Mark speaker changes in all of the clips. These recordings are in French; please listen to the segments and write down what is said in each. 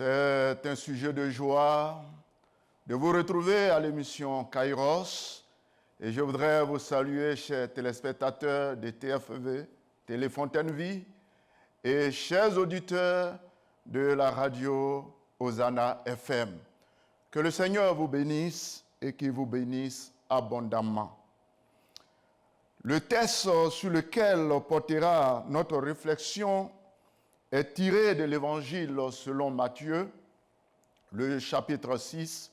Speaker 1: C'est un sujet de joie de vous retrouver à l'émission Kairos. Et je voudrais vous saluer, chers téléspectateurs de TFV, Téléfontaine Vie, et chers auditeurs de la radio Hosanna FM. Que le Seigneur vous bénisse et qu'il vous bénisse abondamment. Le texte sur lequel portera notre réflexion est tiré de l'Évangile selon Matthieu, le chapitre 6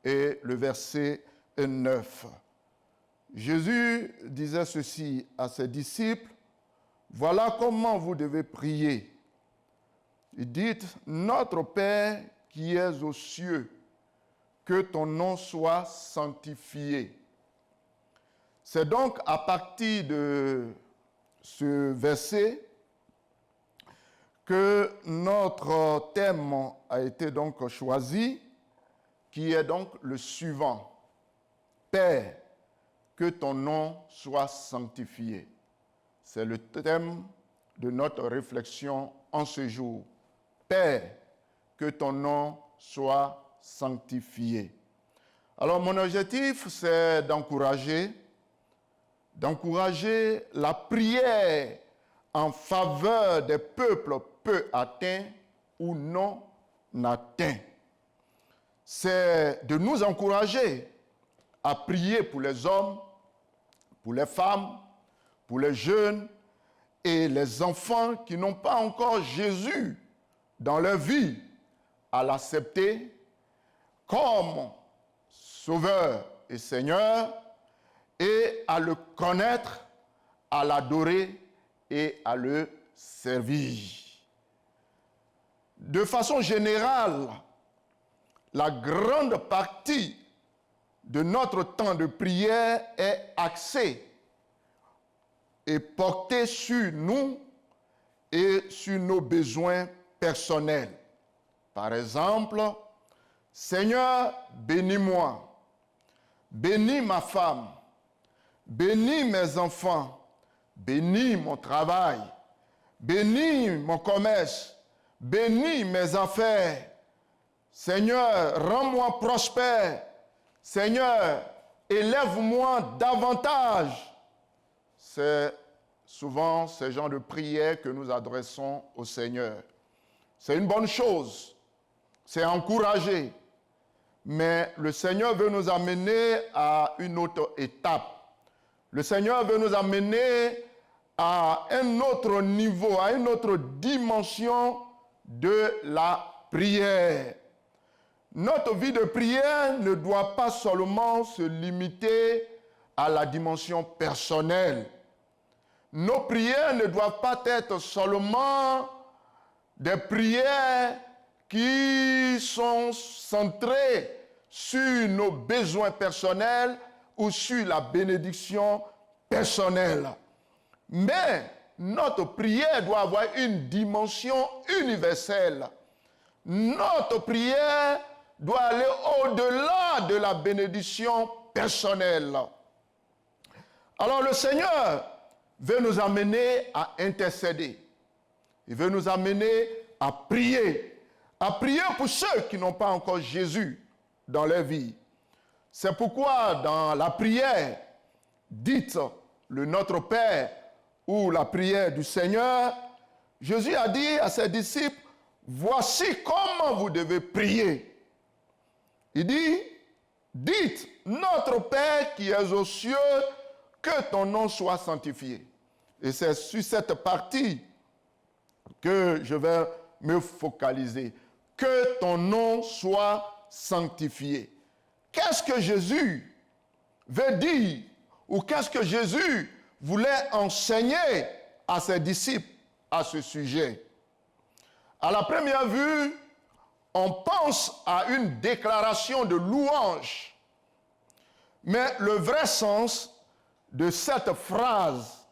Speaker 1: et le verset 9. Jésus disait ceci à ses disciples, « Voilà comment vous devez prier. Dites, notre Père qui es aux cieux, que ton nom soit sanctifié. » C'est donc à partir de ce verset que notre thème a été donc choisi, qui est donc le suivant. Père, que ton nom soit sanctifié. C'est le thème de notre réflexion en ce jour. Père, que ton nom soit sanctifié. Alors mon objectif, c'est d'encourager la prière en faveur des peuples peu atteints ou non atteints. C'est de nous encourager à prier pour les hommes, pour les femmes, pour les jeunes et les enfants qui n'ont pas encore Jésus dans leur vie, à l'accepter comme Sauveur et Seigneur et à le connaître, à l'adorer et à le servir. De façon générale, la grande partie de notre temps de prière est axée et portée sur nous et sur nos besoins personnels. Par exemple, Seigneur, bénis-moi, bénis ma femme, bénis mes enfants, bénis mon travail, bénis mon commerce, bénis mes affaires. Seigneur, rends-moi prospère. Seigneur, élève-moi davantage. C'est souvent ce genre de prière que nous adressons au Seigneur. C'est une bonne chose, c'est encouragé. Mais le Seigneur veut nous amener à une autre étape. Le Seigneur veut nous amener à un autre niveau, à une autre dimension de la prière. Notre vie de prière ne doit pas seulement se limiter à la dimension personnelle. Nos prières ne doivent pas être seulement des prières qui sont centrées sur nos besoins personnels ou sur la bénédiction personnelle. Mais notre prière doit avoir une dimension universelle. Notre prière doit aller au-delà de la bénédiction personnelle. Alors le Seigneur veut nous amener à intercéder. Il veut nous amener à prier pour ceux qui n'ont pas encore Jésus dans leur vie. C'est pourquoi dans la prière dite le Notre Père ou la prière du Seigneur, Jésus a dit à ses disciples, voici comment vous devez prier. Il dit, dites, notre Père qui es aux cieux, que ton nom soit sanctifié. Et c'est sur cette partie que je vais me focaliser. Que ton nom soit sanctifié. Qu'est-ce que Jésus veut dire ou qu'est-ce que Jésus voulait enseigner à ses disciples à ce sujet? À la première vue, on pense à une déclaration de louange. Mais le vrai sens de cette phrase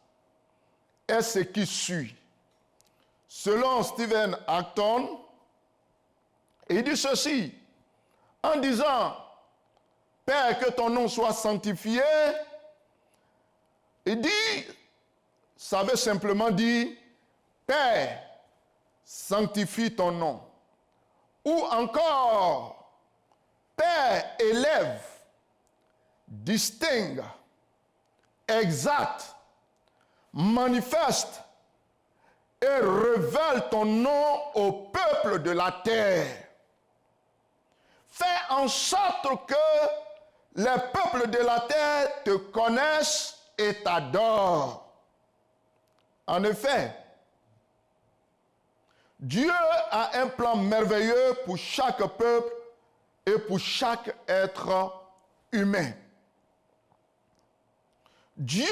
Speaker 1: est ce qui suit. Selon Stephen Acton, il dit ceci, en disant « Père, que ton nom soit sanctifié », il dit, ça veut simplement dire « Père, sanctifie ton nom ». ou encore père, élève, distingue, exact, manifeste et révèle ton nom au peuple de la terre. Fais en sorte que les peuples de la terre te connaissent et t'adorent. En effet, Dieu a un plan merveilleux pour chaque peuple et pour chaque être humain. Dieu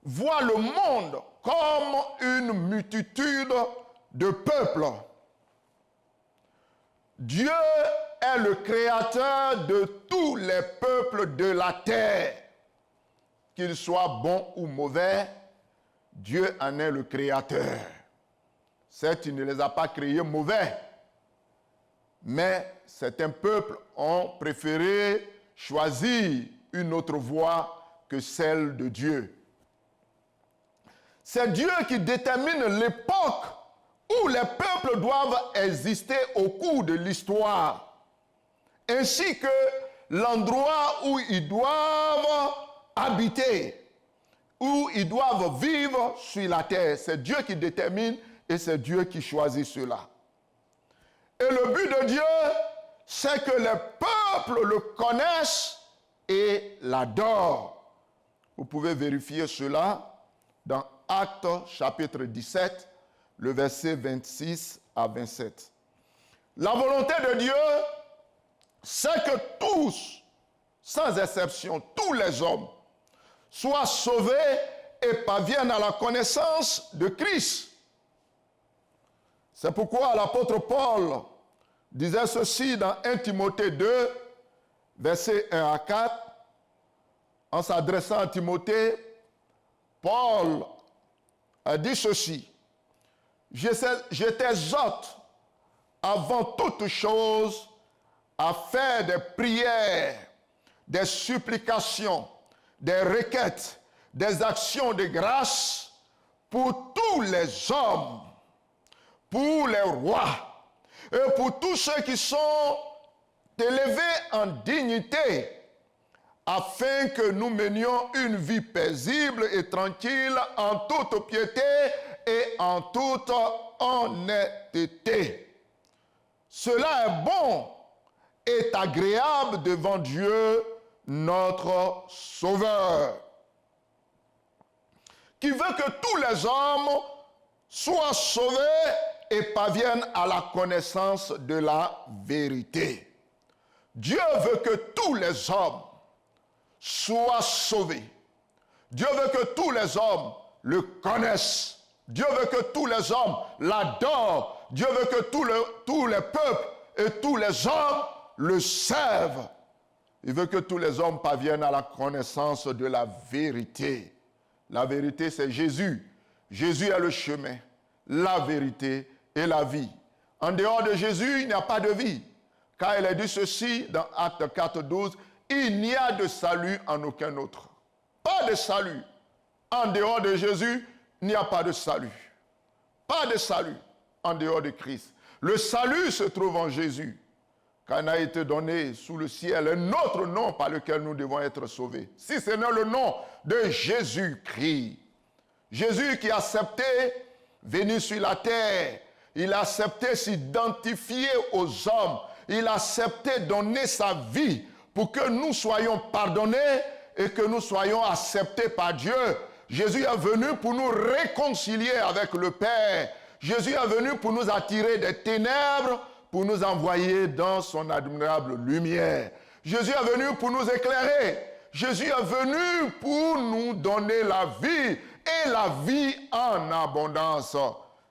Speaker 1: voit le monde comme une multitude de peuples. Dieu est le créateur de tous les peuples de la terre. Qu'ils soient bons ou mauvais, Dieu en est le créateur. Certes, il ne les a pas créés mauvais, mais certains peuples ont préféré choisir une autre voie que celle de Dieu. C'est Dieu qui détermine l'époque où les peuples doivent exister au cours de l'histoire, ainsi que l'endroit où ils doivent habiter, où ils doivent vivre sur la terre. C'est Dieu qui détermine et c'est Dieu qui choisit cela. Et le but de Dieu, c'est que les peuples le connaissent et l'adorent. Vous pouvez vérifier cela dans Actes chapitre 17, le verset 26 à 27. La volonté de Dieu, c'est que tous, sans exception, tous les hommes, soient sauvés et parviennent à la connaissance de Christ. C'est pourquoi l'apôtre Paul disait ceci dans 1 Timothée 2, versets 1 à 4. En s'adressant à Timothée, Paul a dit ceci: « Je t'exhorte avant toute chose à faire des prières, des supplications, des requêtes, des actions de grâce pour tous les hommes, pour les rois et pour tous ceux qui sont élevés en dignité, afin que nous menions une vie paisible et tranquille en toute piété et en toute honnêteté. Cela est bon et agréable devant Dieu, notre Sauveur, qui veut que tous les hommes soient sauvés et parviennent à la connaissance de la vérité. Dieu veut que tous les hommes soient sauvés. Dieu veut que tous les hommes le connaissent. Dieu veut que tous les hommes l'adorent. Dieu veut que tous les peuples et tous les hommes le servent. Il veut que tous les hommes parviennent à la connaissance de la vérité. La vérité, c'est Jésus. Jésus est le chemin, la vérité et la vie. En dehors de Jésus, il n'y a pas de vie. Car il est dit ceci dans Actes 4, 12, il n'y a de salut en aucun autre. Pas de salut. En dehors de Jésus, il n'y a pas de salut. Pas de salut en dehors de Christ. Le salut se trouve en Jésus, car il a été donné sous le ciel un autre nom par lequel nous devons être sauvés. Si ce n'est le nom de Jésus-Christ. Jésus qui a accepté venir sur la terre, il a accepté s'identifier aux hommes, il a accepté donner sa vie pour que nous soyons pardonnés et que nous soyons acceptés par Dieu. Jésus est venu pour nous réconcilier avec le Père. Jésus est venu pour nous attirer des ténèbres, pour nous envoyer dans son admirable lumière. Jésus est venu pour nous éclairer. Jésus est venu pour nous donner la vie et la vie en abondance.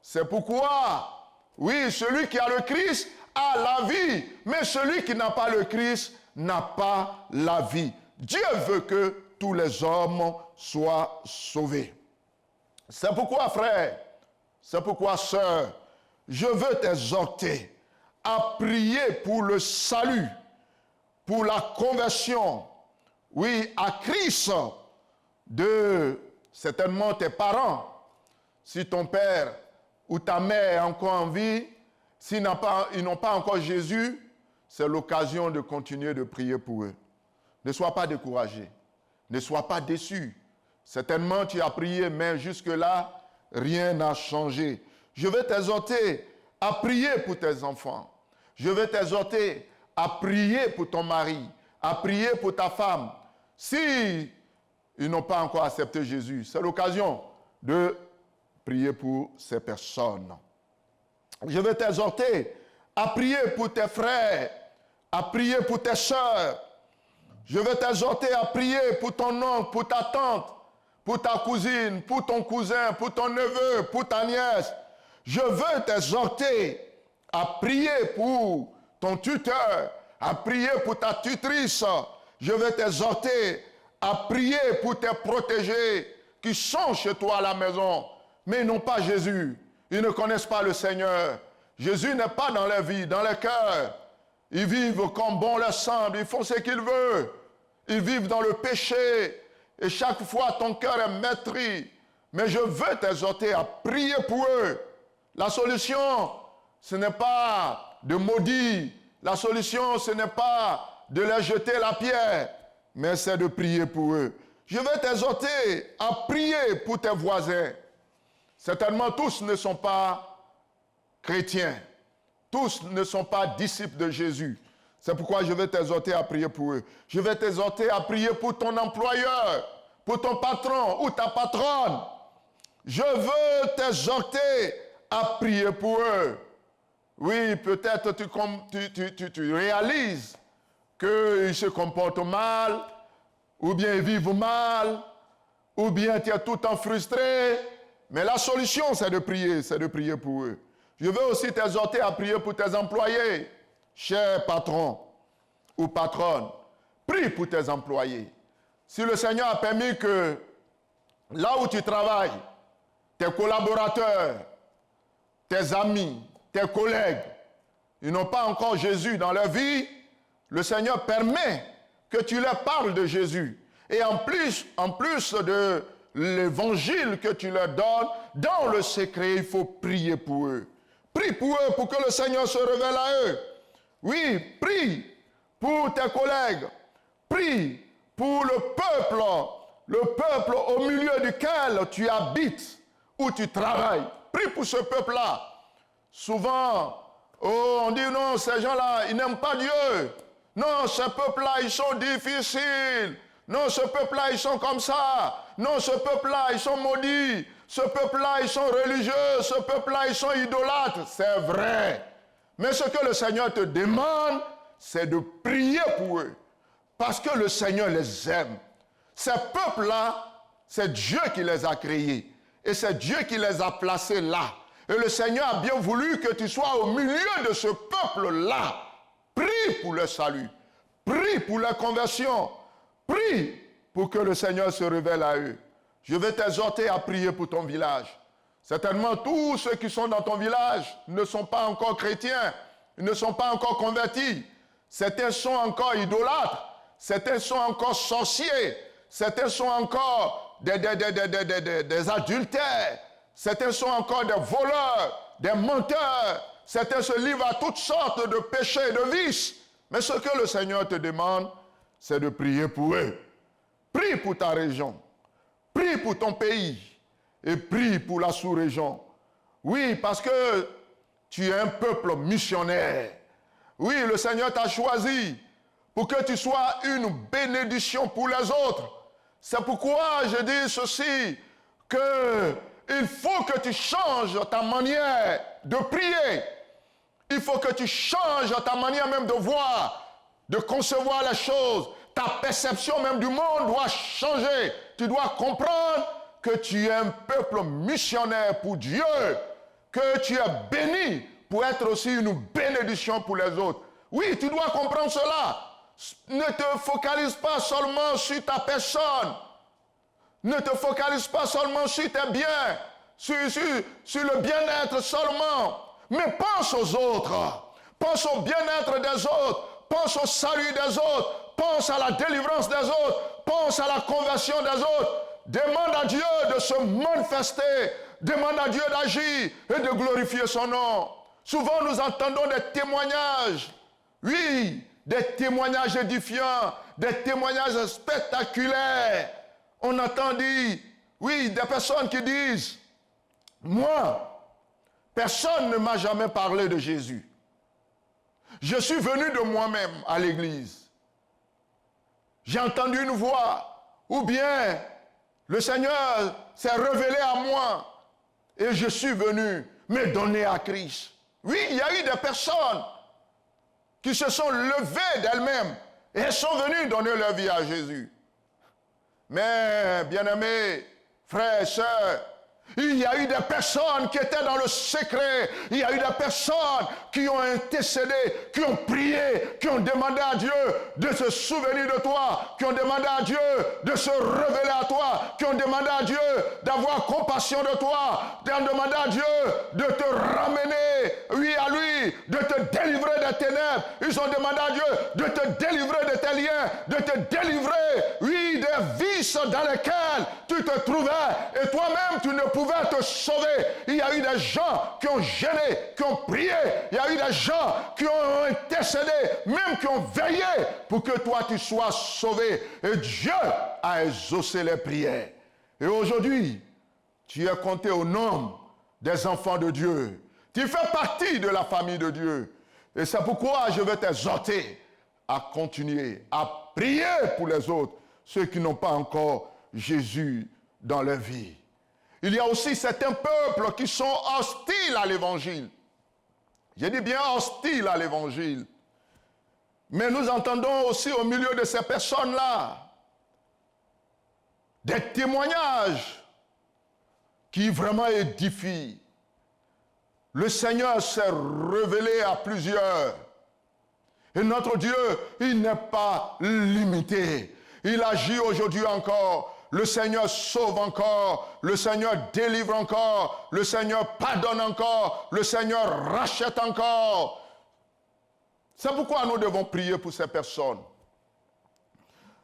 Speaker 1: C'est pourquoi, oui, celui qui a le Christ a la vie, mais celui qui n'a pas le Christ n'a pas la vie. Dieu veut que tous les hommes soient sauvés. C'est pourquoi, frère, c'est pourquoi, sœur, je veux t'exhorter à prier pour le salut, pour la conversion, oui, à Christ, de certainement tes parents. Si ton père ou ta mère est encore en vie S'ils n'ont pas encore Jésus, c'est l'occasion de continuer de prier pour eux. Ne sois pas découragé. Ne sois pas déçu. Certainement, tu as prié, mais jusque-là, rien n'a changé. Je vais t'exhorter à prier pour tes enfants. Je vais t'exhorter à prier pour ton mari, à prier pour ta femme. Si ils n'ont pas encore accepté Jésus, c'est l'occasion de prier pour ces personnes. Je vais t'exhorter à prier pour tes frères, à prier pour tes sœurs. Je vais t'exhorter à prier pour ton oncle, pour ta tante, pour ta cousine, pour ton cousin, pour ton neveu, pour ta nièce. Je veux t'exhorter à prier pour ton tuteur, à prier pour ta tutrice. Je vais t'exhorter à prier pour tes protégés qui sont chez toi à la maison, mais n'ont pas Jésus. Ils ne connaissent pas le Seigneur. Jésus n'est pas dans leur vie, dans leur cœur. Ils vivent comme bon leur semble, ils font ce qu'ils veulent. Ils vivent dans le péché. Et chaque fois, ton cœur est meurtri. Mais je veux t'exhorter à prier pour eux. La solution, ce n'est pas de maudire. La solution, ce n'est pas de leur jeter la pierre, mais c'est de prier pour eux. Je vais t'exhorter à prier pour tes voisins. Certainement, tous ne sont pas chrétiens. Tous ne sont pas disciples de Jésus. C'est pourquoi je vais t'exhorter à prier pour eux. Je vais t'exhorter à prier pour ton employeur, pour ton patron ou ta patronne. Je veux t'exhorter à prier pour eux. Oui, peut-être tu réalises qu'ils se comportent mal, ou bien ils vivent mal, ou bien tu es tout le temps frustré. Mais la solution, c'est de prier pour eux. Je veux aussi t'exhorter à prier pour tes employés, chers patrons ou patronnes. Prie pour tes employés. Si le Seigneur a permis que là où tu travailles, tes collaborateurs, tes amis, tes collègues, ils n'ont pas encore Jésus dans leur vie, le Seigneur permet que tu leur parles de Jésus. Et en plus de l'évangile que tu leur donnes, dans le secret, il faut prier pour eux. Prie pour eux pour que le Seigneur se révèle à eux. Oui, prie pour tes collègues. Prie pour le peuple au milieu duquel tu habites, où tu travailles. Prie pour ce peuple-là. Souvent, on dit non, ces gens-là, ils n'aiment pas Dieu. Non, ce peuple-là, ils sont difficiles. Non, ce peuple-là, ils sont comme ça. Non, ce peuple-là, ils sont maudits. Ce peuple-là, ils sont religieux. Ce peuple-là, ils sont idolâtres. C'est vrai. Mais ce que le Seigneur te demande, c'est de prier pour eux. Parce que le Seigneur les aime. Ces peuples-là, c'est Dieu qui les a créés. Et c'est Dieu qui les a placés là. Et le Seigneur a bien voulu que tu sois au milieu de ce peuple-là. Prie pour le salut. Prie pour la conversion. Prie pour que le Seigneur se révèle à eux. Je vais t'exhorter à prier pour ton village. Certainement, tous ceux qui sont dans ton village ne sont pas encore chrétiens. Ils ne sont pas encore convertis. Certains sont encore idolâtres. Certains sont encore sorciers. Certains sont encore des adultères. Certains sont encore des voleurs, des menteurs. Certains se livrent à toutes sortes de péchés et de vices. Mais ce que le Seigneur te demande, c'est de prier pour eux. Prie pour ta région. Prie pour ton pays. Et prie pour la sous-région. Oui, parce que tu es un peuple missionnaire. Oui, le Seigneur t'a choisi pour que tu sois une bénédiction pour les autres. C'est pourquoi je dis ceci, qu'il faut que tu changes ta manière de prier. Il faut que tu changes ta manière même de voir, de concevoir les choses. Ta perception même du monde doit changer. Tu dois comprendre que tu es un peuple missionnaire pour Dieu, que tu es béni pour être aussi une bénédiction pour les autres. Oui, tu dois comprendre cela. Ne te focalise pas seulement sur ta personne. Ne te focalise pas seulement sur tes biens, sur le bien-être seulement. Mais pense aux autres. Pense au bien-être des autres. Pense au salut des autres. Pense à la délivrance des autres. Pense à la conversion des autres. Demande à Dieu de se manifester. Demande à Dieu d'agir et de glorifier son nom. Souvent, nous entendons des témoignages, oui, des témoignages édifiants, des témoignages spectaculaires. On entend dire, oui, des personnes qui disent, moi, personne ne m'a jamais parlé de Jésus. Je suis venu de moi-même à l'église. J'ai entendu une voix, ou bien le Seigneur s'est révélé à moi et je suis venu me donner à Christ. Oui, il y a eu des personnes qui se sont levées d'elles-mêmes et elles sont venues donner leur vie à Jésus. Mais, bien-aimés, frères et sœurs, il y a eu des personnes qui étaient dans le secret. Il y a eu des personnes qui ont intercédé, qui ont prié, qui ont demandé à Dieu de se souvenir de toi, qui ont demandé à Dieu de se révéler à toi, qui ont demandé à Dieu d'avoir compassion de toi, qui ont demandé à Dieu de te ramener, oui, à lui, de te délivrer des ténèbres. Ils ont demandé à Dieu de te délivrer de tes liens, de te délivrer, oui, des vices dans lesquels tu te trouvais et toi-même tu ne pouvais te sauver. Il y a eu des gens qui ont gêné, qui ont prié. Il y a eu des gens qui ont intercédé, même qui ont veillé pour que toi tu sois sauvé. Et Dieu a exaucé les prières. Et aujourd'hui, tu es compté au nombre des enfants de Dieu. Tu fais partie de la famille de Dieu. Et c'est pourquoi je veux t'exhorter à continuer à prier pour les autres, ceux qui n'ont pas encore Jésus dans leur vie. Il y a aussi certains peuples qui sont hostiles à l'évangile. Je dis bien hostiles à l'évangile. Mais nous entendons aussi au milieu de ces personnes-là des témoignages qui vraiment édifient. Le Seigneur s'est révélé à plusieurs. Et notre Dieu, il n'est pas limité. Il agit aujourd'hui encore. Le Seigneur sauve encore. Le Seigneur délivre encore. Le Seigneur pardonne encore. Le Seigneur rachète encore. C'est pourquoi nous devons prier pour ces personnes.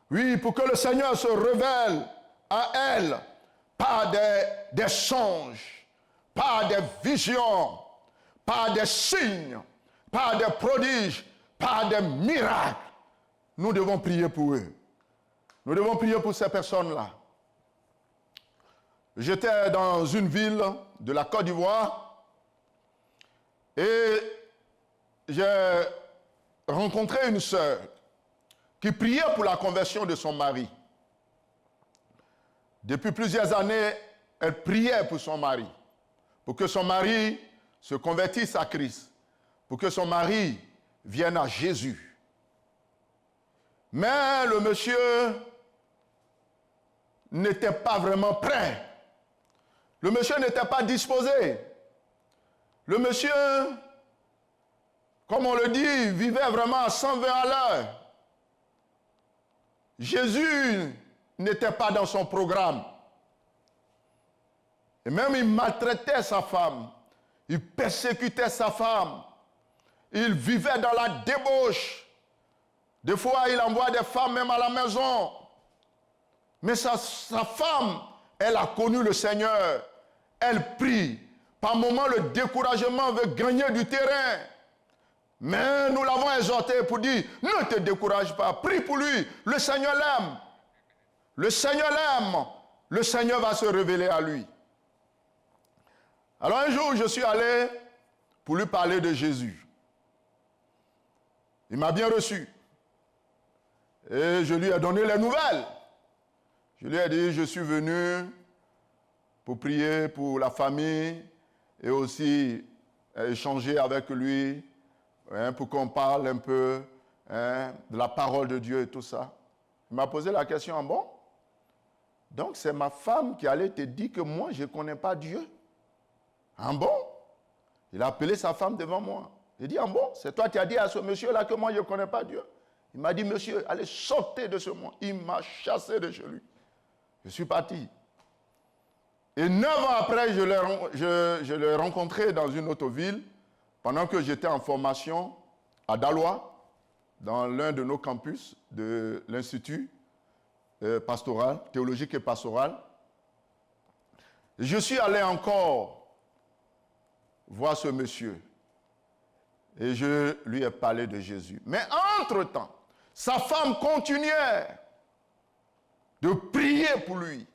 Speaker 1: Oui, pour que le Seigneur se révèle à elles par des songes, par des visions, par des signes, par des prodiges, par des miracles. Nous devons prier pour eux. Nous devons prier pour ces personnes-là. J'étais dans une ville de la Côte d'Ivoire et j'ai rencontré une sœur qui priait pour la conversion de son mari. Depuis plusieurs années, elle priait pour son mari, pour que son mari se convertisse à Christ, pour que son mari vienne à Jésus. Mais le monsieur n'était pas vraiment prêt. Le monsieur n'était pas disposé. Le monsieur, comme on le dit, vivait vraiment à 120 à l'heure. Jésus n'était pas dans son programme. Et même il maltraitait sa femme. Il persécutait sa femme. Il vivait dans la débauche. Des fois, il envoie des femmes même à la maison. Mais sa femme, elle a connu le Seigneur. Elle prie. Par moments, le découragement veut gagner du terrain. Mais nous l'avons exhorté pour dire, ne te décourage pas, prie pour lui. Le Seigneur l'aime. Le Seigneur l'aime. Le Seigneur va se révéler à lui. Alors un jour, je suis allé pour lui parler de Jésus. Il m'a bien reçu. Et je lui ai donné les nouvelles. Je lui ai dit, je suis venu pour prier pour la famille et aussi échanger avec lui pour qu'on parle un peu de la parole de Dieu et tout ça. Il m'a posé la question, bon, donc c'est ma femme qui allait te dire que moi, je ne connais pas Dieu. Ah bon? Il a appelé sa femme devant moi. Il dit, ah bon, c'est toi qui as dit à ce monsieur-là que moi, je ne connais pas Dieu. Il m'a dit, monsieur, allez, sortez de ce monde. Il m'a chassé de chez lui. Je suis parti. Et 9 ans après, je l'ai rencontré dans une autre ville, pendant que j'étais en formation à Daloa, dans l'un de nos campus de l'Institut pastoral, théologique et pastoral. Je suis allé encore voir ce monsieur. Et je lui ai parlé de Jésus. Mais entre-temps, sa femme continuait de prier pour lui.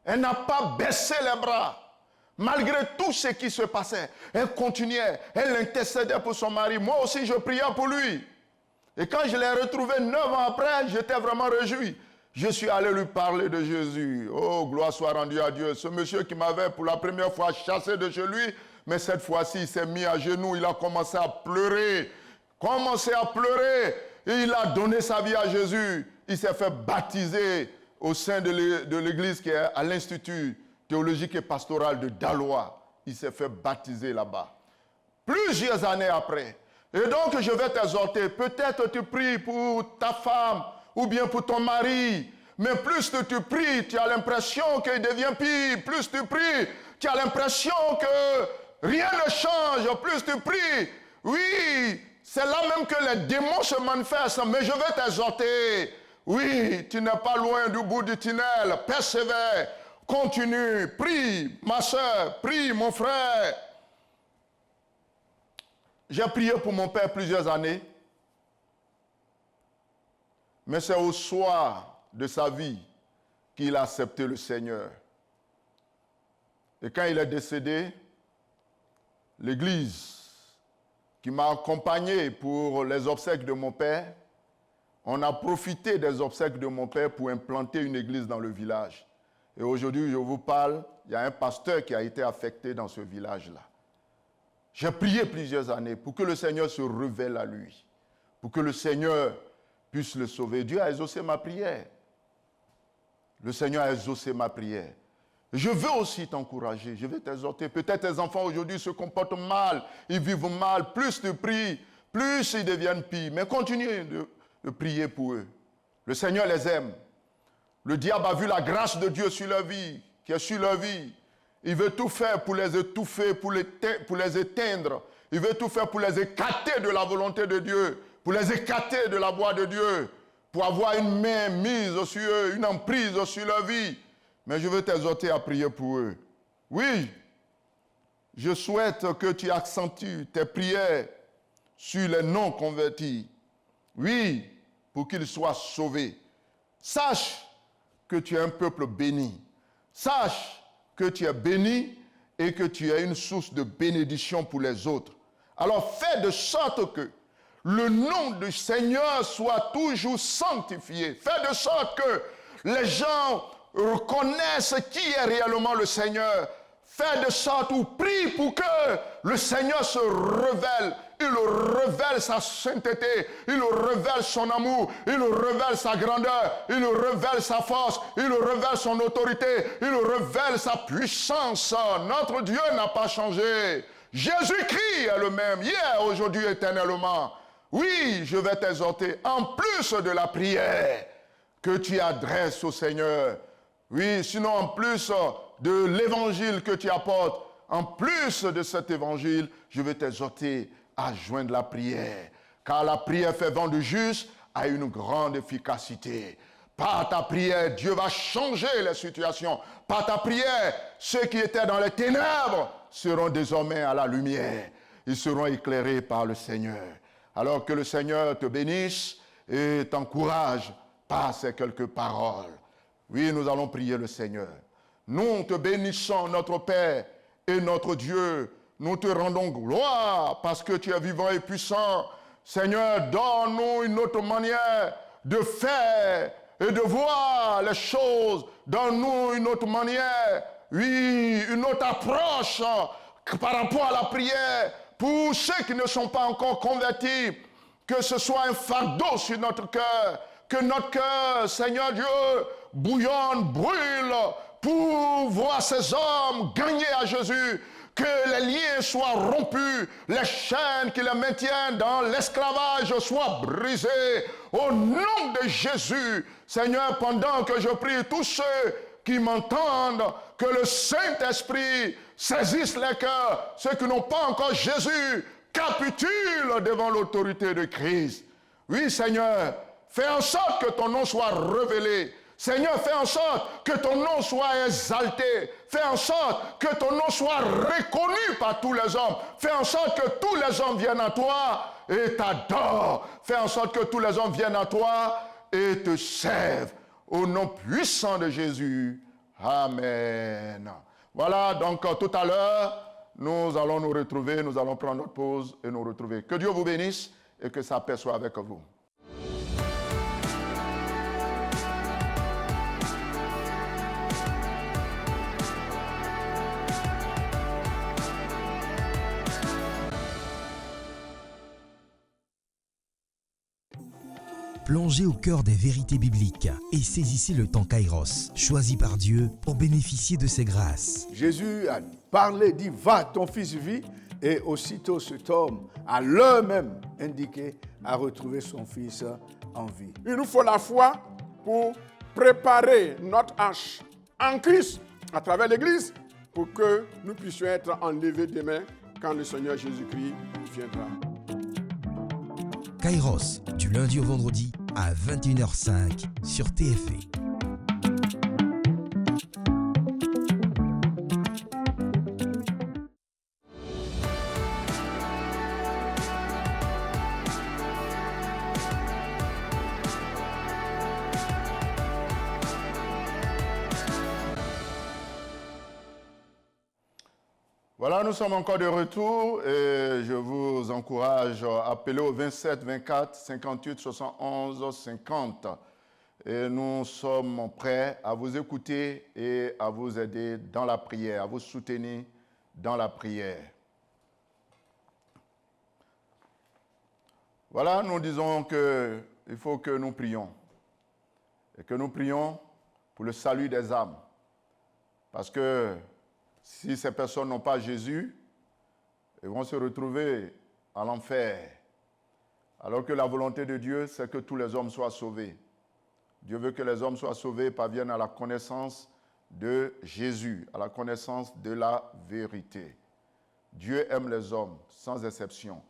Speaker 1: Elle n'a pas baissé les bras. Malgré tout ce qui se passait, elle continuait, elle intercédait pour son mari. Moi aussi, je priais pour lui. Et quand je l'ai retrouvé 9 ans après, j'étais vraiment réjoui. Je suis allé lui parler de Jésus. Oh, gloire soit rendue à Dieu. Ce monsieur qui m'avait pour la première fois chassé de chez lui, mais cette fois-ci, il s'est mis à genoux, il a commencé à pleurer. Et il a donné sa vie à Jésus. Il s'est fait baptiser au sein de l'église qui est à l'Institut théologique et pastoral de Dalois. Il s'est fait baptiser là-bas. Plusieurs années après. Et donc, je vais t'exhorter. Peut-être tu pries pour ta femme ou bien pour ton mari. Mais plus tu pries, tu as l'impression qu'il devient pire. Plus tu pries, tu as l'impression que rien ne change. Plus tu pries, oui, c'est là même que les démons se manifestent. Mais je vais t'exhorter. Oui, tu n'es pas loin du bout du tunnel. Persévère, continue, prie, ma soeur, prie, mon frère. J'ai prié pour mon père plusieurs années. Mais c'est au soir de sa vie qu'il a accepté le Seigneur. Et quand il est décédé, l'église qui m'a accompagné pour les obsèques de mon père, on a profité des obsèques de mon père pour implanter une église dans le village. Et aujourd'hui, je vous parle, il y a un pasteur qui a été affecté dans ce village-là. J'ai prié plusieurs années pour que le Seigneur se révèle à lui, pour que le Seigneur puisse le sauver. Dieu a exaucé ma prière. Le Seigneur a exaucé ma prière. Je veux aussi t'encourager, je veux t'exhorter. Peut-être tes enfants aujourd'hui se comportent mal, ils vivent mal. Plus tu pries, plus ils deviennent pires. Mais continue de prier pour eux. Le Seigneur les aime. Le diable a vu la grâce de Dieu sur leur vie, qui est sur leur vie. Il veut tout faire pour les étouffer, pour les éteindre. Il veut tout faire pour les écarter de la volonté de Dieu, pour les écarter de la voie de Dieu, pour avoir une main mise sur eux, une emprise sur leur vie. Mais je veux t'exhorter à prier pour eux. Oui, je souhaite que tu accentues tes prières sur les non-convertis. Oui, pour qu'ils soient sauvés. Sache que tu es un peuple béni. Sache que tu es béni et que tu es une source de bénédiction pour les autres. Alors fais de sorte que le nom du Seigneur soit toujours sanctifié. Fais de sorte que les gens reconnaissent qui est réellement le Seigneur. Fais de sorte ou prie pour que le Seigneur se révèle. Il révèle sa sainteté, il révèle son amour, il révèle sa grandeur, il révèle sa force, il révèle son autorité, il révèle sa puissance. Notre Dieu n'a pas changé. Jésus-Christ est le même, hier, aujourd'hui, éternellement. Oui, je vais t'exhorter, en plus de la prière que tu adresses au Seigneur. Oui, sinon en plus de l'évangile que tu apportes, en plus de cet évangile, je vais t'exhorter à joindre la prière. Car la prière fervente du juste a une grande efficacité. Par ta prière, Dieu va changer les situations. Par ta prière, ceux qui étaient dans les ténèbres seront désormais à la lumière. Ils seront éclairés par le Seigneur. Alors que le Seigneur te bénisse et t'encourage par ces quelques paroles. Oui, nous allons prier le Seigneur. Nous te bénissons, notre Père et notre Dieu. Nous te rendons gloire parce que tu es vivant et puissant. Seigneur, donne-nous une autre manière de faire et de voir les choses. Donne-nous une autre manière, oui, une autre approche par rapport à la prière. Pour ceux qui ne sont pas encore convertis, que ce soit un fardeau sur notre cœur. Que notre cœur, Seigneur Dieu, bouillonne, brûle pour voir ces hommes gagner à Jésus. Que les liens soient rompus, les chaînes qui les maintiennent dans l'esclavage soient brisées. Au nom de Jésus, Seigneur, pendant que je prie, tous ceux qui m'entendent, que le Saint-Esprit saisisse les cœurs. Ceux qui n'ont pas encore Jésus capitulent devant l'autorité de Christ. Oui, Seigneur, fais en sorte que ton nom soit révélé. Seigneur, fais en sorte que ton nom soit exalté. Fais en sorte que ton nom soit reconnu par tous les hommes. Fais en sorte que tous les hommes viennent à toi et t'adorent. Fais en sorte que tous les hommes viennent à toi et te servent. Au nom puissant de Jésus. Amen. Voilà, donc tout à l'heure, nous allons nous retrouver, nous allons prendre notre pause et nous retrouver. Que Dieu vous bénisse et que sa paix soit avec vous.
Speaker 2: Plongez au cœur des vérités bibliques et saisissez le temps Kairos, choisi par Dieu pour bénéficier de ses grâces.
Speaker 3: Jésus a parlé, dit, va, ton fils vit, et aussitôt cet homme, à l'heure même indiquée, a retrouvé son fils en vie.
Speaker 4: Il nous faut la foi pour préparer notre arche en Christ à travers l'Église pour que nous puissions être enlevés demain quand le Seigneur Jésus-Christ viendra.
Speaker 2: Kairos, du lundi au vendredi à 21h05 sur TFV.
Speaker 1: Voilà, nous sommes encore de retour et je vous encourage à appeler au 27 24 58 71 50. Et nous sommes prêts à vous écouter et à vous aider dans la prière, à vous soutenir dans la prière. Voilà, nous disons qu'il faut que nous prions. Et que nous prions pour le salut des âmes. Parce que si ces personnes n'ont pas Jésus, elles vont se retrouver à l'enfer. Alors que la volonté de Dieu, c'est que tous les hommes soient sauvés. Dieu veut que les hommes soient sauvés et parviennent à la connaissance de Jésus, à la connaissance de la vérité. Dieu aime les hommes, sans exception.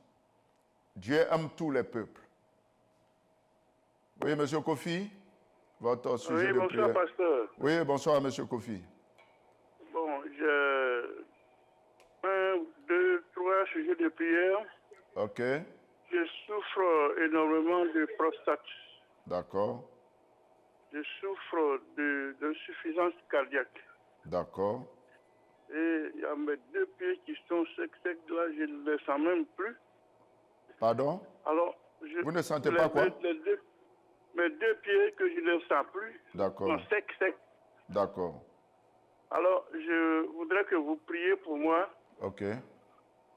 Speaker 1: Dieu aime tous les peuples. Oui, M. Kofi, votre sujet de prière.
Speaker 5: Oui, bonsoir, pasteur.
Speaker 1: Oui, bonsoir, M. Kofi.
Speaker 5: Bon, j'ai 1, 2, 3 sujets de prière.
Speaker 1: OK.
Speaker 5: Je souffre énormément de prostate.
Speaker 1: D'accord.
Speaker 5: Je souffre d'insuffisance cardiaque.
Speaker 1: D'accord.
Speaker 5: Et il y a mes 2 pieds qui sont secs, là, je ne les sens même plus.
Speaker 1: Pardon?
Speaker 5: Alors,
Speaker 1: vous ne sentez pas quoi?
Speaker 5: Mes 2 pieds que je ne sens plus.
Speaker 1: D'accord.
Speaker 5: Sont secs.
Speaker 1: D'accord.
Speaker 5: Alors, je voudrais que vous priez pour moi.
Speaker 1: OK.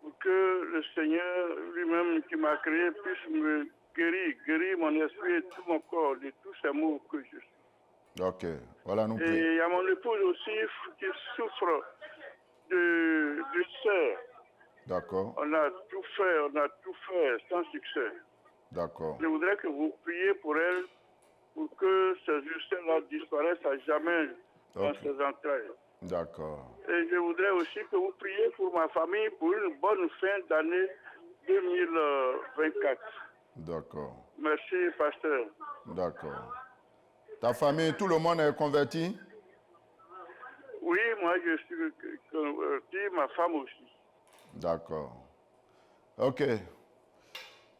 Speaker 5: Pour que le Seigneur lui-même qui m'a créé puisse me guérir mon esprit et tout mon corps de tous ces maux que je suis.
Speaker 1: OK. Voilà, nous prions.
Speaker 5: Et il y a mon épouse aussi qui souffre d'ulcère.
Speaker 1: D'accord.
Speaker 5: On a tout fait sans succès.
Speaker 1: D'accord.
Speaker 5: Je voudrais que vous priez pour elle pour que ces ulcères-là disparaissent à jamais dans ses entrailles.
Speaker 1: D'accord.
Speaker 5: Et je voudrais aussi que vous priez pour ma famille pour une bonne fin d'année 2024.
Speaker 1: D'accord.
Speaker 5: Merci, pasteur.
Speaker 1: D'accord. Ta famille, tout le monde est converti?
Speaker 5: Oui, moi je suis converti, ma femme aussi.
Speaker 1: D'accord. OK.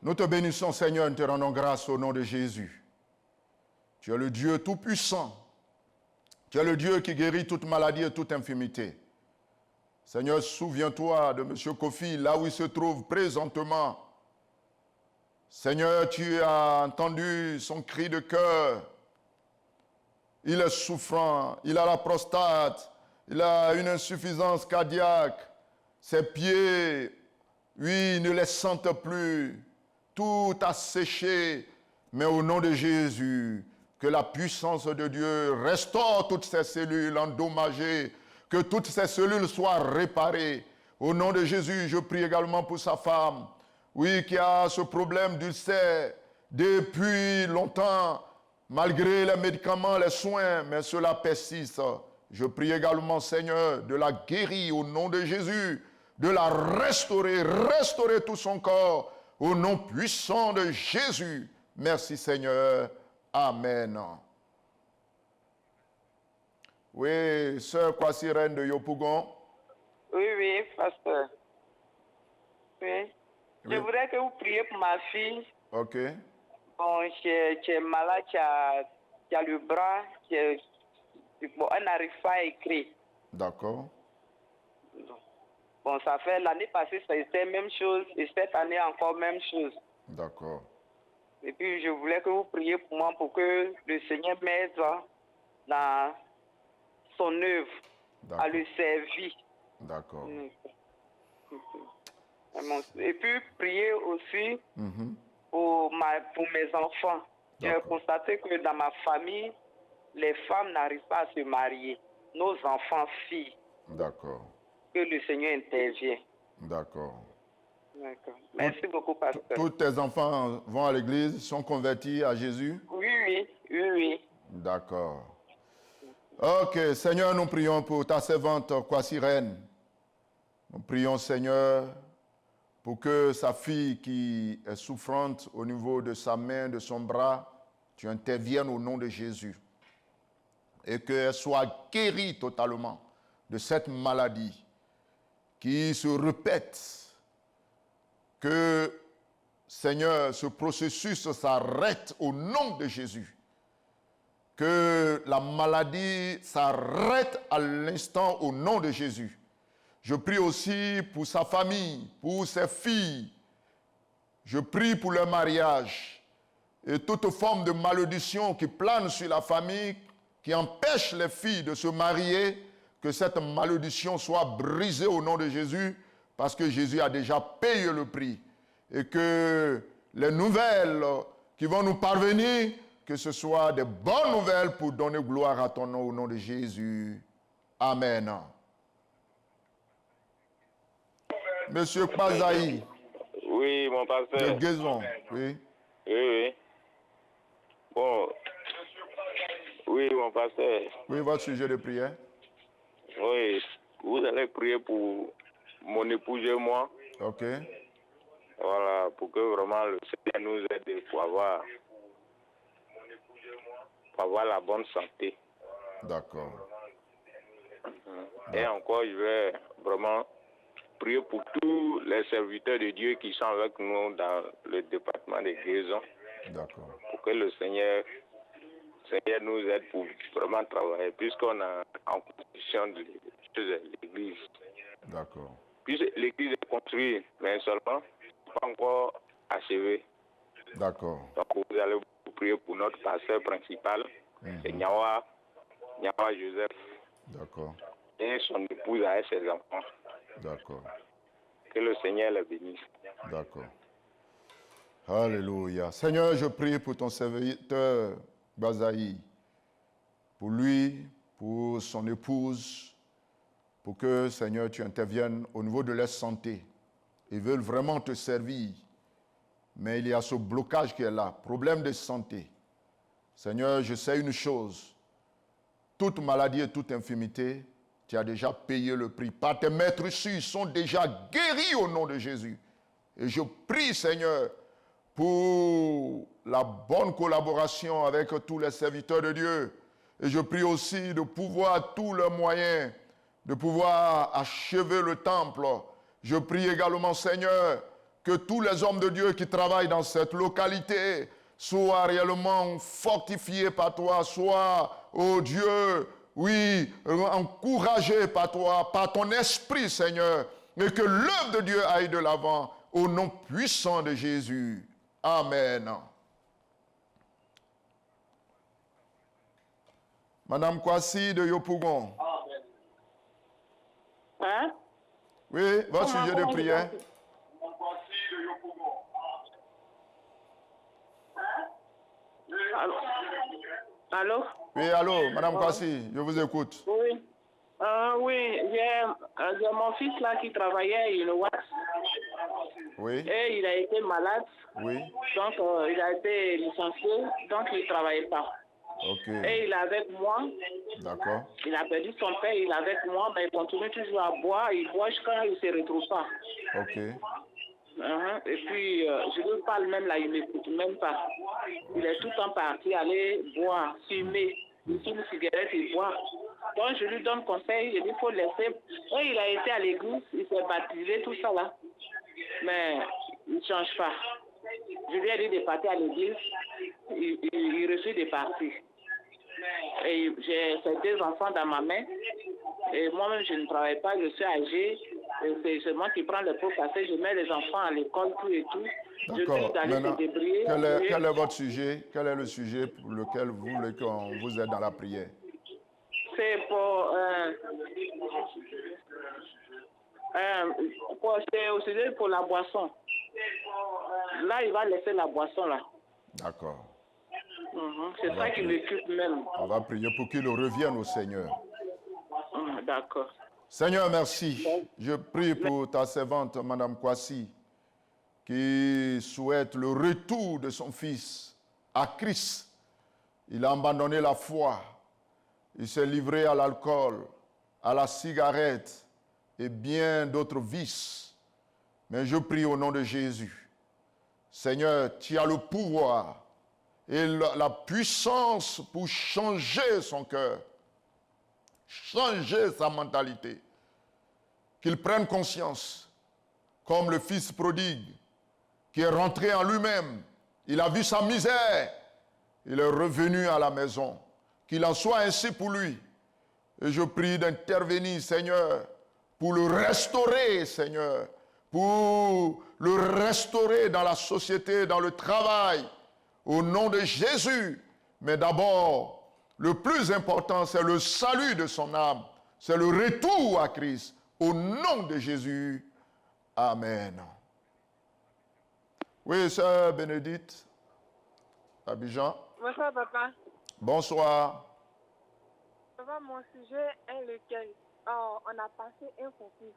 Speaker 1: Nous te bénissons, Seigneur, nous te rendons grâce au nom de Jésus. Tu es le Dieu tout-puissant. Tu es le Dieu qui guérit toute maladie et toute infirmité. Seigneur, souviens-toi de M. Kofi, là où il se trouve présentement. Seigneur, tu as entendu son cri de cœur. Il est souffrant, il a la prostate, il a une insuffisance cardiaque. Ses pieds, oui, ne les sentent plus. Tout a séché. Mais au nom de Jésus, que la puissance de Dieu restaure toutes ces cellules endommagées, que toutes ces cellules soient réparées. Au nom de Jésus, je prie également pour sa femme, oui, qui a ce problème d'ulcère depuis longtemps, malgré les médicaments, les soins, mais cela persiste. Je prie également, Seigneur, de la guérir au nom de Jésus, de la restaurer tout son corps, au nom puissant de Jésus. Merci, Seigneur. Amen. Oui, sœur Kwasi Reine de Yopougon.
Speaker 6: Oui, pasteur. Oui. Je
Speaker 1: Oui.
Speaker 6: voudrais que vous priez pour ma fille.
Speaker 1: Ok,
Speaker 6: Bon, qui est malade, qui a le bras, bon, elle n'arrive pas à écrire.
Speaker 1: d'accord,
Speaker 6: Bon, ça fait l'année passée, c'était la même chose, et cette année encore même chose.
Speaker 1: d'accord,
Speaker 6: Et puis, je voulais que vous priez pour moi pour que le Seigneur m'aide dans son œuvre, à
Speaker 1: d'accord,
Speaker 6: le servir.
Speaker 1: d'accord.
Speaker 6: Et puis, prier aussi
Speaker 1: Mhm.
Speaker 6: pour mes enfants. J'ai
Speaker 1: D'accord.
Speaker 6: constaté que dans ma famille, les femmes n'arrivent pas à se marier. Nos enfants filles,
Speaker 1: D'accord,
Speaker 6: que le Seigneur intervient.
Speaker 1: d'accord.
Speaker 6: D'accord. Merci beaucoup, pasteur.
Speaker 1: Tous tes enfants vont à l'église, sont convertis à Jésus?
Speaker 6: Oui.
Speaker 1: D'accord. Ok, Seigneur, nous prions pour ta servante Kwasi Reine. Nous prions, Seigneur, pour que sa fille qui est souffrante au niveau de sa main, de son bras, tu interviennes au nom de Jésus. Et qu'elle soit guérie totalement de cette maladie qui se répète. Que, Seigneur, ce processus s'arrête au nom de Jésus. Que la maladie s'arrête à l'instant au nom de Jésus. Je prie aussi pour sa famille, pour ses filles. Je prie pour leur mariage. Et toute forme de malédiction qui plane sur la famille, qui empêche les filles de se marier, que cette malédiction soit brisée au nom de Jésus, parce que Jésus a déjà payé le prix. Et que les nouvelles qui vont nous parvenir, que ce soit des bonnes nouvelles pour donner gloire à ton nom au nom de Jésus. Amen. Monsieur Kwazaï,
Speaker 7: Oui, mon
Speaker 1: de
Speaker 7: pasteur.
Speaker 1: Guézon, oui.
Speaker 7: Oui. Bon. Oui, mon pasteur.
Speaker 1: Oui, votre sujet de prière.
Speaker 7: Oui. Vous allez prier pour mon épouse et moi.
Speaker 1: Ok,
Speaker 7: Voilà, pour que vraiment le Seigneur nous aide pour avoir la bonne santé.
Speaker 1: d'accord.
Speaker 7: Et encore, je vais vraiment prier pour tous les serviteurs de Dieu qui sont avec nous dans le département de guérison,
Speaker 1: D'accord.
Speaker 7: pour que le Seigneur nous aide pour vraiment travailler, puisqu'on est en construction de l'église.
Speaker 1: D'accord.
Speaker 7: Puis l'église est construite, mais seulement pas encore achevée.
Speaker 1: D'accord.
Speaker 7: Donc vous allez vous prier pour notre pasteur principal, c'est Nyawa Joseph,
Speaker 1: D'accord.
Speaker 7: et son épouse et ses enfants.
Speaker 1: D'accord.
Speaker 7: Que le Seigneur les bénisse.
Speaker 1: D'accord. Alléluia. Seigneur, je prie pour ton serviteur Bazaï, pour lui, pour son épouse, pour que, Seigneur, tu interviennes au niveau de leur santé. Ils veulent vraiment te servir, mais il y a ce blocage qui est là, problème de santé. Seigneur, je sais une chose, toute maladie et toute infirmité, tu as déjà payé le prix. Par tes maîtres ici, ils sont déjà guéris au nom de Jésus. Et je prie, Seigneur, pour la bonne collaboration avec tous les serviteurs de Dieu. Et je prie aussi de pouvoir, tous leurs moyens, de pouvoir achever le temple. Je prie également, Seigneur, que tous les hommes de Dieu qui travaillent dans cette localité soient réellement fortifiés par toi, soient, oh Dieu, oui, encouragés par toi, par ton esprit, Seigneur, et que l'œuvre de Dieu aille de l'avant au nom puissant de Jésus. Amen. Madame Kwasi de Yopougon.
Speaker 6: Hein?
Speaker 1: Oui, votre sujet de prière.
Speaker 6: Allô?
Speaker 1: Oui, allô, Madame Kwasi, je vous écoute.
Speaker 6: Oui. Oui, j'ai mon fils là qui travaillait à UNOWAX
Speaker 1: Oui,
Speaker 6: et il a été malade.
Speaker 1: oui,
Speaker 6: Donc, il a été licencié, donc il ne travaillait pas.
Speaker 1: ok,
Speaker 6: Et il est avec moi.
Speaker 1: d'accord,
Speaker 6: Il a perdu son père, il est avec moi, mais il continue toujours à boire. Il boit jusqu'à il ne se retrouve pas.
Speaker 1: ok,
Speaker 6: Et puis, je lui parle même là, il ne m'écoute même pas. Il est tout le temps parti aller boire, fumer. Il fume une cigarette, il boit.
Speaker 8: Donc je lui donne conseil, je dis il faut laisser. Oui, il a été à l'église, il s'est baptisé, tout ça là. Mais il ne change pas. Je lui ai dit de partir à l'église, il refuse de partir. Et j'ai ces 2 enfants dans ma main. Et moi-même, je ne travaille pas, je suis âgée. C'est moi qui prends le pot cassé, je mets les enfants à l'école, tout et tout.
Speaker 1: D'accord.
Speaker 8: Je suis d'aller
Speaker 1: Maintenant,
Speaker 8: se débrouiller.
Speaker 1: quel est votre sujet? Quel est le sujet pour lequel vous voulez qu'on vous aide dans la prière?
Speaker 8: C'est c'est au sujet pour la boisson. Là, il va laisser la boisson là.
Speaker 1: D'accord.
Speaker 8: C'est ça qui m'occupe même.
Speaker 1: On va prier pour qu'il revienne au Seigneur.
Speaker 8: D'accord.
Speaker 1: Seigneur, merci. Je prie pour ta servante, Madame Kwasi, qui souhaite le retour de son fils à Christ. Il a abandonné la foi. Il s'est livré à l'alcool, à la cigarette et bien d'autres vices. Mais je prie au nom de Jésus. Seigneur, tu as le pouvoir et la puissance pour changer son cœur, changer sa mentalité. Qu'il prenne conscience, comme le fils prodigue, qui est rentré en lui-même. Il a vu sa misère. Il est revenu à la maison. Qu'il en soit ainsi pour lui. Et je prie d'intervenir, Seigneur, pour le restaurer, Seigneur, pour le restaurer dans la société, dans le travail, au nom de Jésus. Mais d'abord, le plus important, c'est le salut de son âme. C'est le retour à Christ. Au nom de Jésus. Amen. Oui, sœur Bénédicte, Abidjan.
Speaker 9: Bonsoir, papa.
Speaker 1: Bonsoir.
Speaker 9: Papa, mon sujet est lequel? On a passé un concours.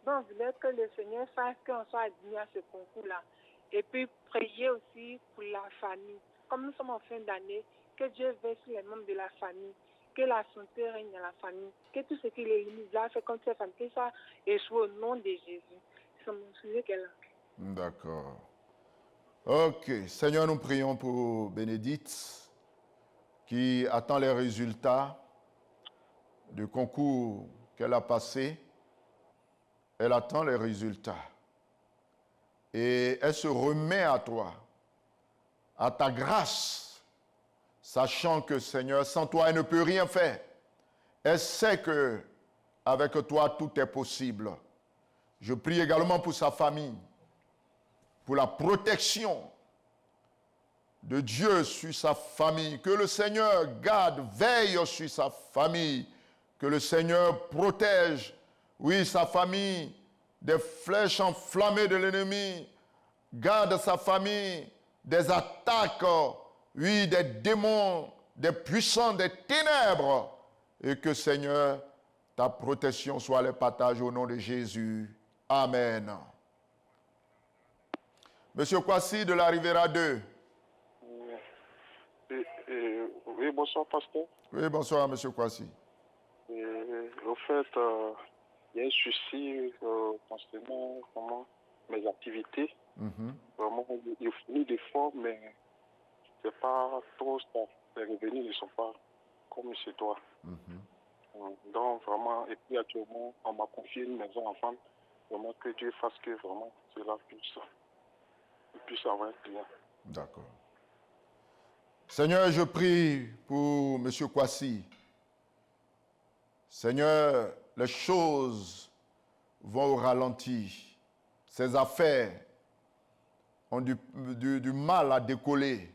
Speaker 9: Donc, je voulais que le Seigneur fasse qu'on soit admis à ce concours-là. Et puis, prier aussi pour la famille. Comme nous sommes en fin d'année, que Dieu veille sur les membres de la famille. Que la santé règne dans la famille. Que tout ce qui les limite là, fait comme cette famille, que ça échoue au nom de Jésus. C'est mon sujet qu'elle a.
Speaker 1: D'accord. Ok. Seigneur, nous prions pour Bénédicte, qui attend les résultats du concours qu'elle a passé. Elle attend les résultats. Et elle se remet à toi, à ta grâce, sachant que, Seigneur, sans toi, elle ne peut rien faire. Elle sait que avec toi, tout est possible. Je prie également pour sa famille, pour la protection de Dieu sur sa famille. Que le Seigneur garde, veille sur sa famille. Que le Seigneur protège, oui, sa famille des flèches enflammées de l'ennemi. Garde sa famille des attaques, oui, des démons, des puissants, des ténèbres. Et que, Seigneur, ta protection soit les partages au nom de Jésus. Amen. Monsieur Kwasi de la Rivera 2.
Speaker 10: Oui, bonsoir, pasteur.
Speaker 1: Oui, bonsoir, monsieur Kwasi.
Speaker 10: Au fait, il y a un souci concernant mes activités. Vraiment, il fournit des efforts, mais c'est pas trop ça. Les revenus ne sont pas comme il se doit. Donc, vraiment, et puis actuellement, on m'a confié une maison en vente. Vraiment, que Dieu fasse que vraiment cela puisse avoir un client.
Speaker 1: D'accord. Seigneur, je prie pour M. Kwasi. Seigneur, les choses vont au ralenti. Ses affaires ont du mal à décoller.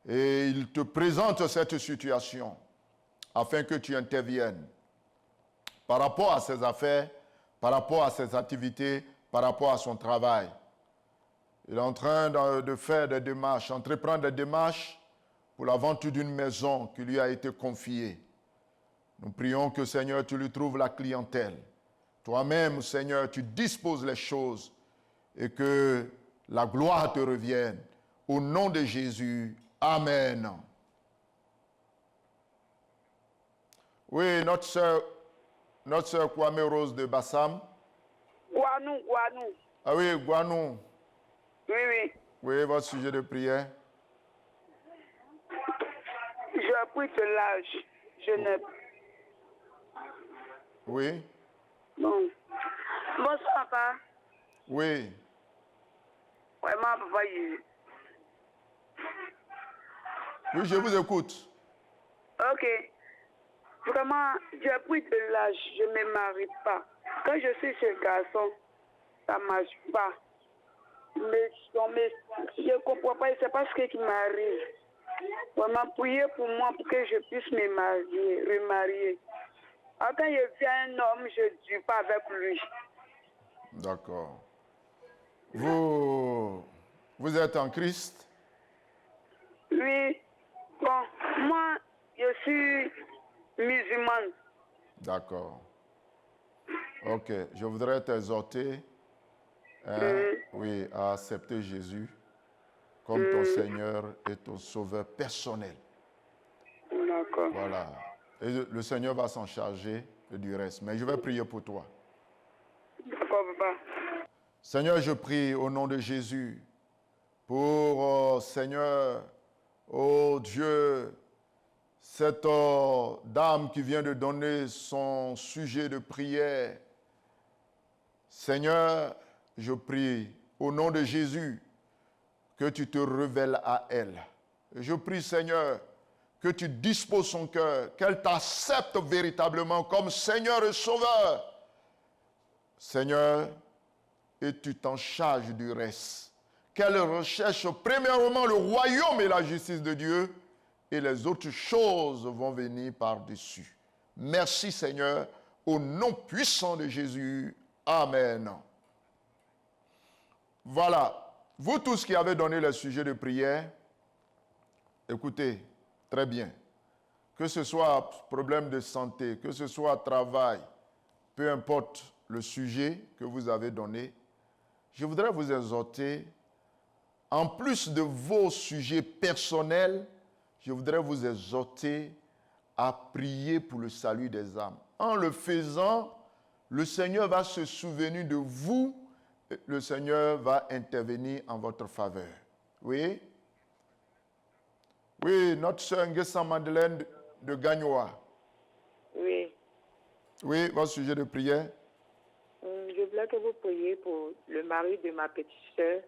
Speaker 1: Et il te présente cette situation afin que tu interviennes par rapport à ses affaires, par rapport à ses activités, par rapport à son travail. Il est en train de faire des démarches, entreprendre des démarches pour la vente d'une maison qui lui a été confiée. Nous prions que, Seigneur, tu lui trouves la clientèle. Toi-même, Seigneur, tu disposes les choses et que la gloire te revienne. Au nom de Jésus, Amen. Oui, notre sœur Kwame Rose de Bassam.
Speaker 11: Guanou.
Speaker 1: Ah oui, Guanou.
Speaker 11: Oui.
Speaker 1: Oui, votre sujet de prière.
Speaker 11: J'ai pris de l'âge.
Speaker 1: Oui.
Speaker 11: Bon. Bonsoir, papa.
Speaker 1: Oui.
Speaker 11: Vraiment, papa,
Speaker 1: Oui, je vous écoute.
Speaker 11: Ok. Vraiment, j'ai pris de l'âge, je ne me marie pas. Quand je suis chez le garçon, ça ne marche pas. Mais je ne comprends pas, je ne sais pas ce qui m'arrive. Vraiment, priez pour moi pour que je puisse me marier, remarier. Quand je viens un homme, je ne dis pas avec lui.
Speaker 1: D'accord. Vous êtes en Christ?
Speaker 11: Oui. Bon, moi, je suis musulmane.
Speaker 1: D'accord. Ok, je voudrais t'exhorter, oui, à accepter Jésus comme ton Seigneur et ton Sauveur personnel.
Speaker 11: D'accord.
Speaker 1: Voilà. Et le Seigneur va s'en charger du reste. Mais je vais prier pour toi.
Speaker 11: D'accord, papa.
Speaker 1: Seigneur, je prie au nom de Jésus pour, Seigneur, oh Dieu, cette dame qui vient de donner son sujet de prière. Seigneur, je prie au nom de Jésus que tu te révèles à elle. Je prie, Seigneur, que tu disposes son cœur, qu'elle t'accepte véritablement comme Seigneur et Sauveur. Seigneur, et tu t'en charges du reste. Qu'elle recherche premièrement le royaume et la justice de Dieu, et les autres choses vont venir par-dessus. Merci, Seigneur, au nom puissant de Jésus. Amen. Voilà. Vous tous qui avez donné le sujet de prière, écoutez, très bien. Que ce soit problème de santé, que ce soit travail, peu importe le sujet que vous avez donné, je voudrais vous exhorter, en plus de vos sujets personnels, je voudrais vous exhorter à prier pour le salut des âmes. En le faisant, le Seigneur va se souvenir de vous, le Seigneur va intervenir en votre faveur. Oui? Oui, notre sœur Nguessa Madeleine de Gagnoa.
Speaker 8: Oui.
Speaker 1: Oui, votre sujet de prière?
Speaker 8: Je voulais que vous priez pour le mari de ma petite sœur.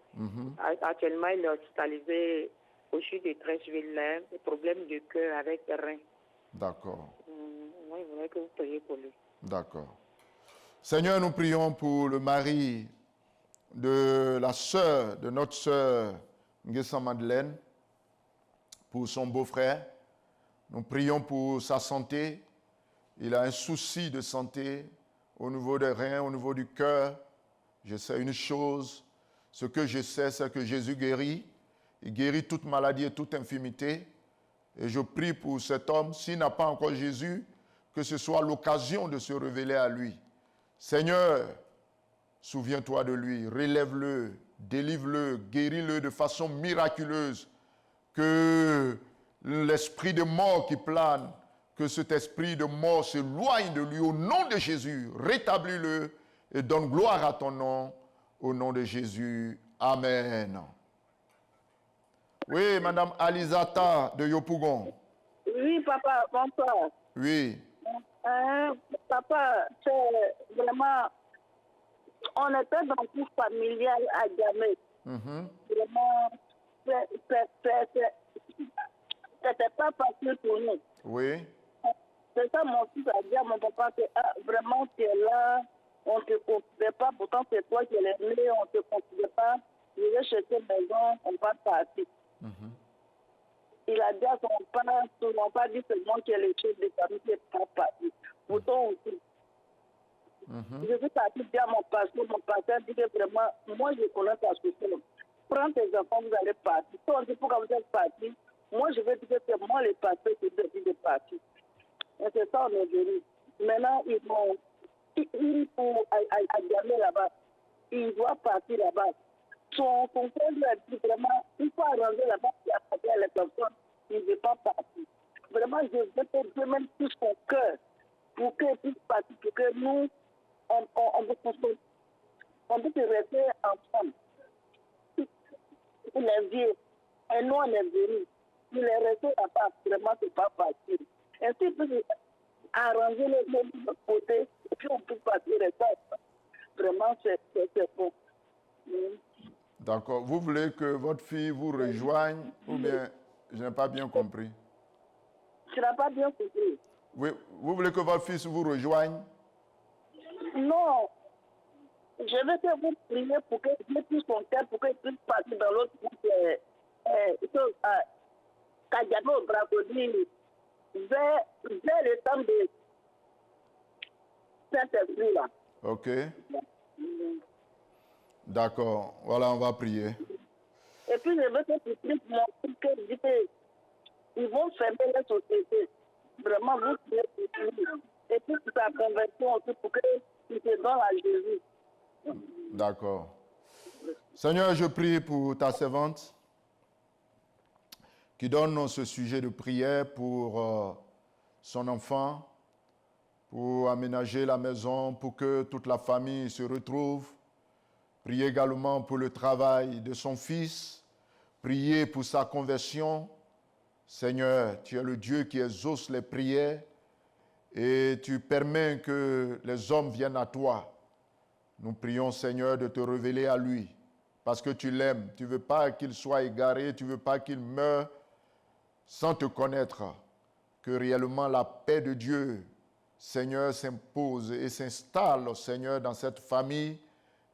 Speaker 8: Actuellement, il est hospitalisé au CHU de Trècheville, des problèmes de cœur avec les reins.
Speaker 1: D'accord.
Speaker 8: Moi, je voulais que vous priez pour lui.
Speaker 1: D'accord. Seigneur, nous prions pour le mari de la sœur, de notre sœur Nguessa Madeleine, pour son beau-frère. Nous prions pour sa santé. Il a un souci de santé au niveau des reins, au niveau du cœur. Je sais une chose, ce que je sais, c'est que Jésus guérit. Il guérit toute maladie et toute infirmité. Et je prie pour cet homme, s'il n'a pas encore Jésus, que ce soit l'occasion de se révéler à lui. Seigneur, souviens-toi de lui, relève-le, délivre-le, guéris-le de façon miraculeuse. Que l'esprit de mort qui plane, que cet esprit de mort s'éloigne de lui au nom de Jésus. Rétablis-le et donne gloire à ton nom au nom de Jésus. Amen. Oui, Madame Alizata de Yopougon.
Speaker 12: Oui, papa, bonsoir.
Speaker 1: Oui.
Speaker 12: Papa, c'est vraiment... On était dans une familiale à Gamay. Vraiment, c'était pas facile pour nous.
Speaker 1: Oui.
Speaker 12: C'est ça, mon fils a dit à mon papa que vraiment, tu es là, on ne te considère pas, pourtant c'est toi qui l'as aimé, on ne te considère pas. Je vais chercher maison, on va partir. Il a dit à son père, souvent pas dit seulement qu'il est le chef de famille qui n'est pas parti. Pourtant aussi. Je suis parti dire à mon pasteur dit que vraiment, moi je connais ta situation. Prends tes enfants, vous allez partir. Si on dit pourquoi vous êtes parti, moi je veux dire que c'est moi le pasteur qui dois dire de partir. Et c'est ça, on est venu. Maintenant, ils vont, à Gamay là-bas, il doit partir là-bas. Son frère lui a dit vraiment, il faut arranger là-bas, il a parlé à la personne, il ne veut pas partir. Vraiment, je veux te dire même tout son cœur pour qu'il puisse partir, pour que nous, on peut rester ensemble. Il est vieux, et nous on est venus. Il est resté là-bas, vraiment, c'est pas facile. Ainsi, arranger les mêmes de l'autre côté, et puis on peut passer les temps. Vraiment, c'est bon.
Speaker 1: D'accord. Vous voulez que votre fille vous rejoigne ou bien je n'ai pas bien compris?
Speaker 12: Tu n'as pas bien compris.
Speaker 1: Oui, vous voulez que votre fils vous rejoigne?
Speaker 12: Non. Je veux que vous priez pour que Dieu puisse son cœur, pour qu'il puisse passer dans l'autre côté. Kadiano Bracodi, vers le temps de Saint-Esprit là.
Speaker 1: Ok. D'accord. Voilà, on va prier.
Speaker 12: Et puis, je veux que tu pries pour mon fils, qu'ils vont fermer la société. Vraiment, vous priez pour lui. Et puis, pour sa conversion aussi, pour qu'il se donne à Jésus.
Speaker 1: D'accord. Seigneur, je prie pour ta servante qui donne ce sujet de prière pour son enfant, pour aménager la maison, pour que toute la famille se retrouve. Priez également pour le travail de son fils. Priez pour sa conversion. Seigneur, tu es le Dieu qui exauce les prières et tu permets que les hommes viennent à toi. Nous prions, Seigneur, de te révéler à lui parce que tu l'aimes. Tu ne veux pas qu'il soit égaré, tu ne veux pas qu'il meure sans te connaître. Que réellement la paix de Dieu, Seigneur, s'impose et s'installe, Seigneur, dans cette famille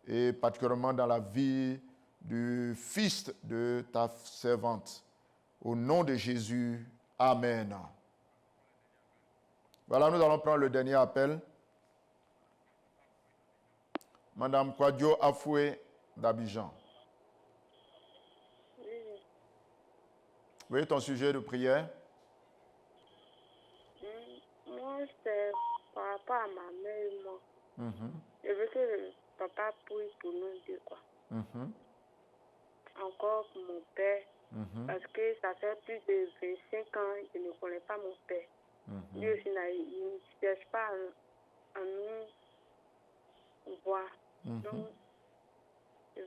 Speaker 1: et particulièrement dans la vie du fils de ta servante. Au nom de Jésus, Amen. Voilà, nous allons prendre le dernier appel. Madame Kwadjo Afoué d'Abidjan. Oui, ton sujet de prière?
Speaker 13: Moi, c'est par rapport à ma mère et moi. Je veux que le papa prie pour nous deux, quoi. Encore pour mon père. Parce que ça fait plus de 25 ans que je ne connais pas mon père. Lui aussi, il ne cherche pas à nous voir. Donc, je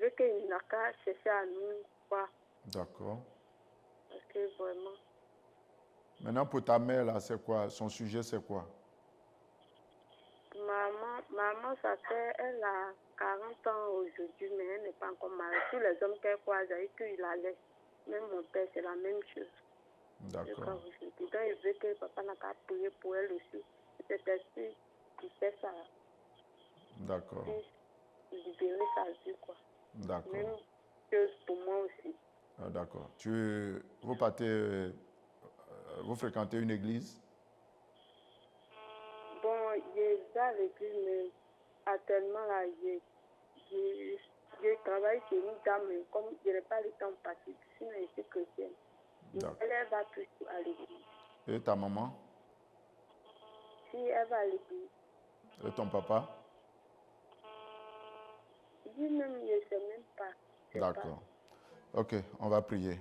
Speaker 13: veux qu'il n'a qu'à chercher à nous voir.
Speaker 1: D'accord.
Speaker 13: Parce que vraiment...
Speaker 1: Maintenant, pour ta mère, là, c'est quoi? Son sujet, c'est quoi?
Speaker 13: Maman, ça fait, elle a 40 ans aujourd'hui, mais elle n'est pas encore mariée. Tous les hommes qu'elle croise, il la laisse. Même mon père, c'est la même chose.
Speaker 1: D'accord.
Speaker 13: Donc, il veut que papa n'a qu'à prier pour elle aussi. C'est esprit qui fait ça.
Speaker 1: D'accord.
Speaker 13: Libérer sa vie, quoi.
Speaker 1: D'accord.
Speaker 13: Même chose pour moi aussi.
Speaker 1: Ah, d'accord. Vous fréquentez une église?
Speaker 13: Bon, j'ai à l'église, mais actuellement, là, je travaille chez une dame, mais comme je n'ai pas le temps de passer, sinon je suis chrétienne. Elle va toujours à l'église.
Speaker 1: Et ta maman?
Speaker 13: Si elle va à l'église.
Speaker 1: Et ton papa?
Speaker 13: Lui-même, je ne sais même pas.
Speaker 1: D'accord. Ok, on va prier.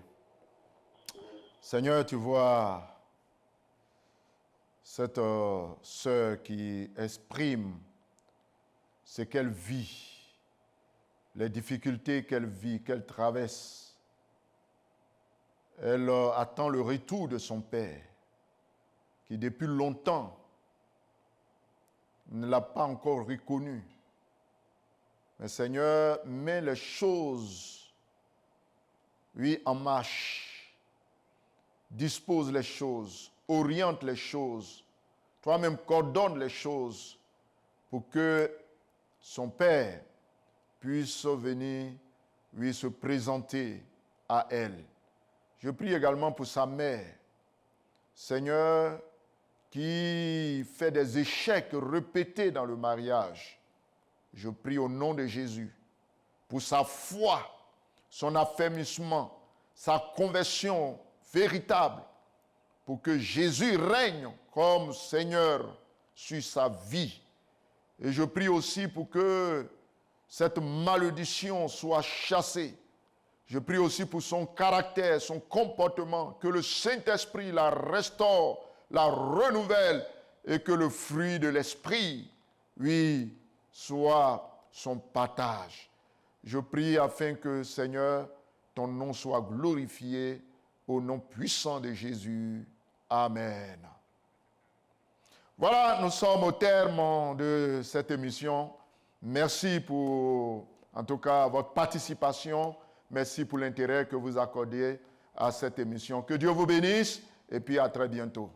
Speaker 1: Seigneur, tu vois cette sœur qui exprime ce qu'elle vit, les difficultés qu'elle vit, qu'elle traverse. Elle attend le retour de son père, qui depuis longtemps ne l'a pas encore reconnu. Mais Seigneur, mets les choses, oui, en marche. Dispose les choses, oriente les choses. Toi-même, coordonne les choses pour que son père puisse venir, oui, se présenter à elle. Je prie également pour sa mère. Seigneur, qui fait des échecs répétés dans le mariage. Je prie au nom de Jésus pour sa foi, son affermissement, sa conversion véritable, pour que Jésus règne comme Seigneur sur sa vie. Et je prie aussi pour que cette malédiction soit chassée. Je prie aussi pour son caractère, son comportement, que le Saint-Esprit la restaure, la renouvelle et que le fruit de l'Esprit, oui, soit son partage. Je prie afin que, Seigneur, ton nom soit glorifié au nom puissant de Jésus. Amen. Voilà, nous sommes au terme de cette émission. Merci pour, en tout cas, votre participation. Merci pour l'intérêt que vous accordez à cette émission. Que Dieu vous bénisse et puis à très bientôt.